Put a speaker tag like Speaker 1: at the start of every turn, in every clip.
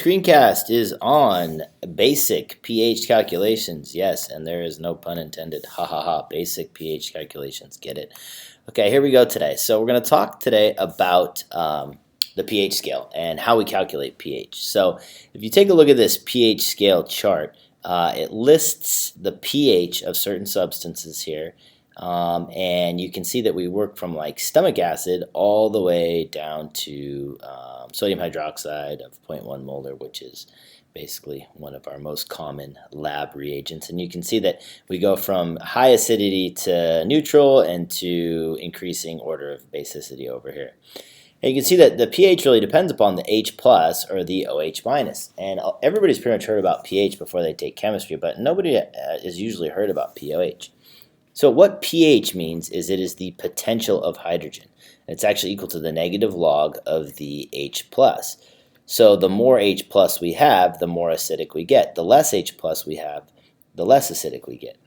Speaker 1: screencast is on basic pH calculations. Yes, and there is no pun intended. Ha ha ha. Basic pH calculations. Get it? Okay, here we go today. So we're going to talk today about the pH scale and how we calculate pH. So if you take a look at this pH scale chart, it lists the pH of certain substances here. And you can see that we work from like stomach acid all the way down to sodium hydroxide of 0.1 molar, which is basically one of our most common lab reagents. And you can see that we go from high acidity to neutral and to increasing order of basicity over here. And you can see that the pH really depends upon the H plus or the OH minus. And everybody's pretty much heard about pH before they take chemistry, but nobody has usually heard about pOH. So what pH means is it is the potential of hydrogen. It's actually equal to the negative log of the H plus. So the more H plus we have, the more acidic we get. The less H plus we have, the less acidic we get.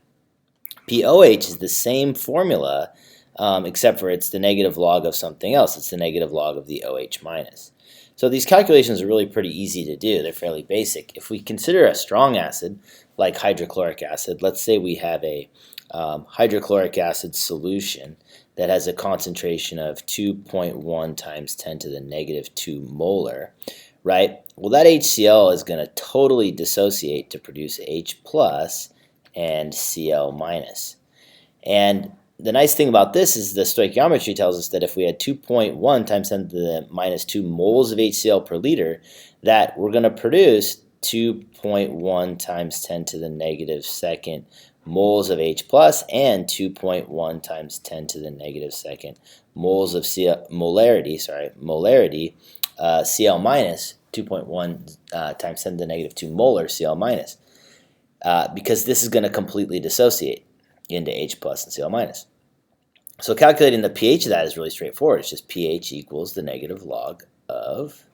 Speaker 1: pOH is the same formula, except for it's the negative log of something else. It's the negative log of the OH minus. So these calculations are really pretty easy to do. They're fairly basic. If we consider a strong acid, like hydrochloric acid, let's say we have a hydrochloric acid solution that has a concentration of 2.1 times 10 to the negative 2 molar, right? Well, that HCl is going to totally dissociate to produce H plus and Cl minus. And the nice thing about this is the stoichiometry tells us that if we had 2.1 times 10 to the minus 2 moles of HCl per liter, that we're going to produce 2.1 times 10 to the negative second moles of H plus and 2.1 times 10 to the negative second moles of molarity Cl minus, 2.1 times 10 to the negative 2 molar Cl minus, because this is going to completely dissociate into H plus and Cl minus. So calculating the pH of that is really straightforward. It's just pH equals the negative log of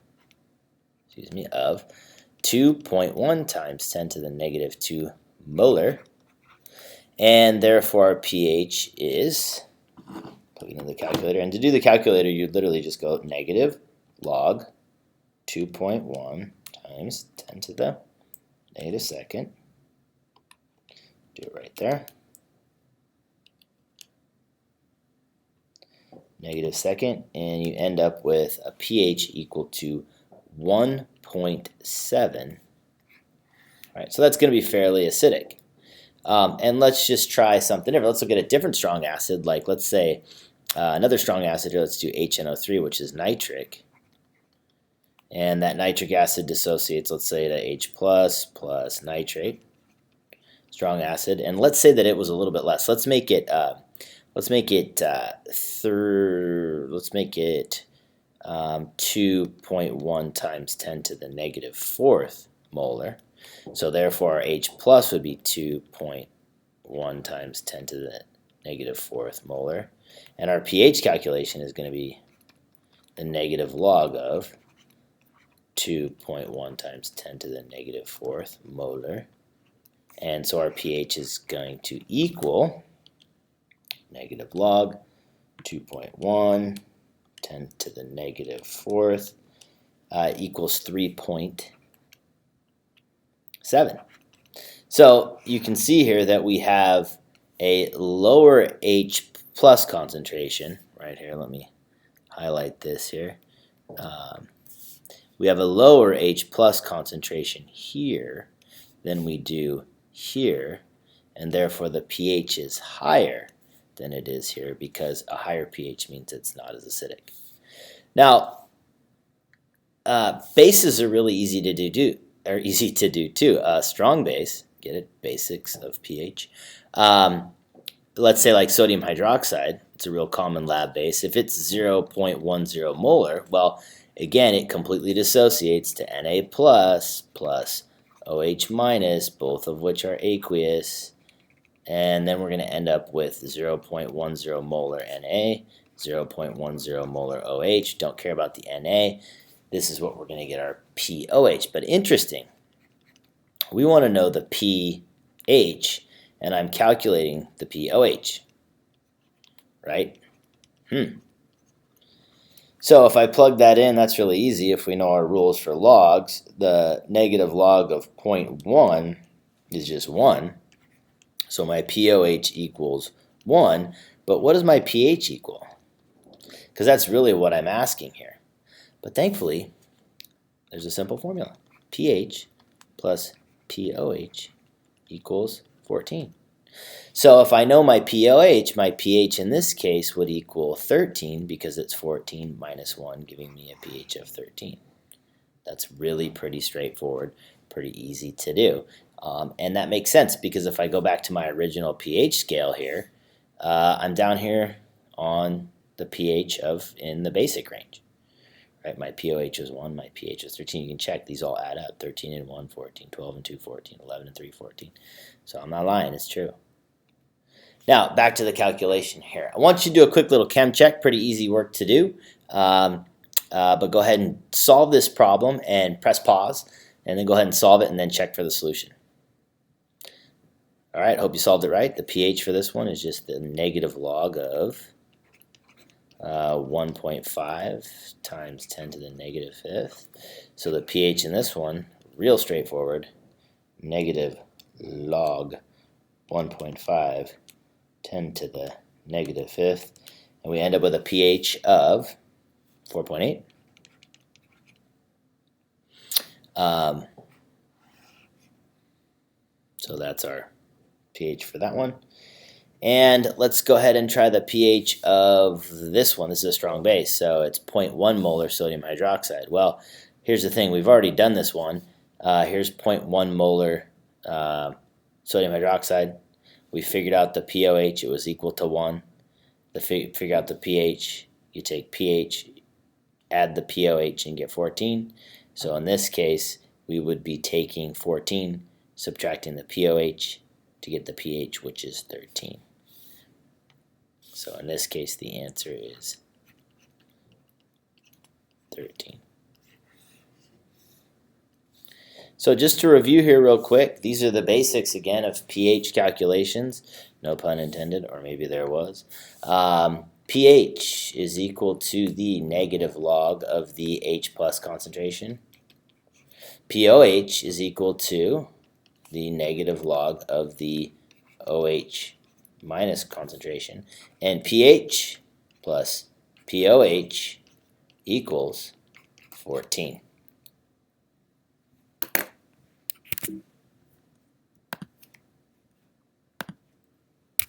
Speaker 1: 2.1 times 10 to the negative 2 molar. And therefore our pH is, plugging in the calculator, and to do the calculator you literally just go negative log 2.1 times 10 to the negative second. Do it right there. Negative second, and you end up with a pH equal to 1.7. All right, so that's going to be fairly acidic. And let's just try something different. Let's look at a different strong acid, like let's say another strong acid here. Let's do HNO3, which is nitric. And that nitric acid dissociates, let's say, to H plus plus nitrate, strong acid. And let's say that it was a little bit less. Let's make it 2.1 times 10 to the negative fourth molar. So therefore our H plus would be 2.1 times 10 to the negative fourth molar. And our pH calculation is going to be the negative log of 2.1 times 10 to the negative fourth molar. And so our pH is going to equal negative log 2.1 10 to the negative fourth equals 3.7. So you can see here that we have a lower H plus concentration right here. Let me highlight this here. We have a lower H plus concentration here than we do here, and therefore the pH is higher than it is here, because a higher pH means it's not as acidic. Now, bases are really easy to do too. Strong base, get it? Basics of pH. Let's say like sodium hydroxide. It's a real common lab base. If it's 0.10 molar, well, again, it completely dissociates to Na plus plus OH minus, both of which are aqueous. And then we're going to end up with 0.10 molar Na, 0.10 molar OH. Don't care about the Na. This is what we're going to get our pOH. But interesting, we want to know the pH, and I'm calculating the pOH, right? So if I plug that in, that's really easy. If we know our rules for logs, the negative log of 0.1 is just 1. So my pOH equals 1. But what does my pH equal? Because that's really what I'm asking here. But thankfully, there's a simple formula. pH plus pOH equals 14. So if I know my pOH, my pH in this case would equal 13 because it's 14 minus 1, giving me a pH of 13. That's really pretty straightforward, pretty easy to do. And that makes sense because if I go back to my original pH scale here, I'm down here on the pH of in the basic range. Right, my pOH is 1, my pH is 13. You can check, these all add up. 13 and 1, 14, 12 and 2, 14, 11 and 3, 14. So I'm not lying, it's true. Now, back to the calculation here. I want you to do a quick little chem check, pretty easy work to do. But go ahead and solve this problem and press pause, and then go ahead and solve it and then check for the solution. All right, hope you solved it right. The pH for this one is just the negative log of 1.5 times 10 to the negative fifth. So the pH in this one, real straightforward, negative log 1.5 10 to the negative fifth, and we end up with a pH of 4.8. So that's our pH for that one. And let's go ahead and try the pH of this one. This is a strong base, so it's 0.1 molar sodium hydroxide. Well, here's the thing. We've already done this one. Here's 0.1 molar sodium hydroxide. We figured out the pOH. It was equal to 1. Figure out the pH. You take pH, add the pOH, and get 14. So in this case, we would be taking 14, subtracting the pOH to get the pH, which is 13. So in this case, the answer is 13. So just to review here real quick, these are the basics again of pH calculations, no pun intended, or maybe there was. pH is equal to the negative log of the H plus concentration. pOH is equal to the negative log of the OH minus concentration. And pH plus pOH equals 14.